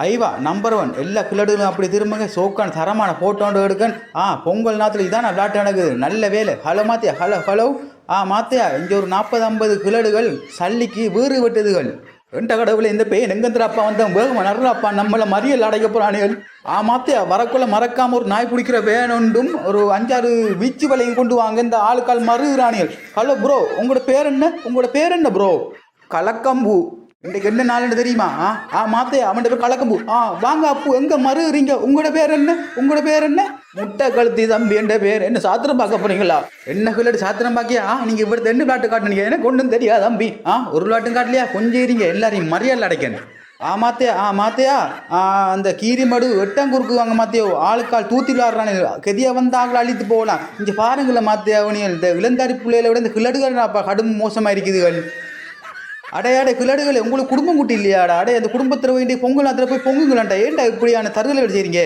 ஐவா number one எல்லா கிளடுகளும் அப்படி திரும்புங்க சோக்கான தரமான போட்டோண்டு எடுக்கன் பொங்கல் நேரத்தில் இதான் விளையாட்டு நடக்குது நல்ல வேலை ஹலோ மாத்தியா ஹலோ மாத்தியா இங்கே ஒரு 40-50 கிளடுகள் சல்லிக்கு வீறு வெட்டுதுகள் ரெண்ட கடவுளை இந்த பெயின் எங்கந்திரப்பா வந்தோம் வேகமாக நடுறாப்பா நம்மளை மறியல் அடைக்க போகிறானுகள் மாத்தியா வரக்குள்ள மறக்காம ஒரு நாய் பிடிக்கிற வேணுண்டும் ஒரு 5-6 வீச்சு வலையும் கொண்டு வாங்க இந்த ஆளுக்கால் மறுகிறானிகள் ஹலோ ப்ரோ உங்களோட பேர் என்ன ப்ரோ கலக்கம்பூ இன்றைக்கு என்ன நாள்னு தெரியுமா மாத்தையா அவன் பேர் கலக்கம்பூ வாங்க அப்பு எங்க மறுறீங்க உங்களோட பேர் என்ன முட்டை கழுத்தி தம்பி என்ற பேர் என்ன சாத்திரம் பார்க்க போறீங்களா என்ன கிளடு சாத்திரம் பாக்கியா நீங்க இவ்வளவு என்ன விளாட்டு காட்டுனீங்க எனக்கு ஒன்றும் தெரியா தம்பி ஒரு விளாட்டும் காட்டலையா கொஞ்சம் இருங்க எல்லாரையும் மரியாதை அடைக்கணும் மாத்தையா அந்த கீரிமடு வெட்டங்குறுக்கு வாங்க மாத்தியோ ஆளுக்கால் தூத்தி விளாடுறானு கெதியா வந்தாங்களா அழித்து போகலாம் இங்க பாருங்களேன் மாத்தியா இந்த இளந்தாரி பிள்ளைகளை விட இந்த கிளடுகள் கடும் மோசமா இருக்குதுகள் அடையாடை கிளடுகள் உங்களுக்கு குடும்பம் குட்டி இல்லையாடா அந்த குடும்பத்தில் வேண்டிய பொங்கல் நேரத்தில் போய் பொங்குங்களாண்டா ஏன்டா இப்படியான தருதலை செய்றீங்க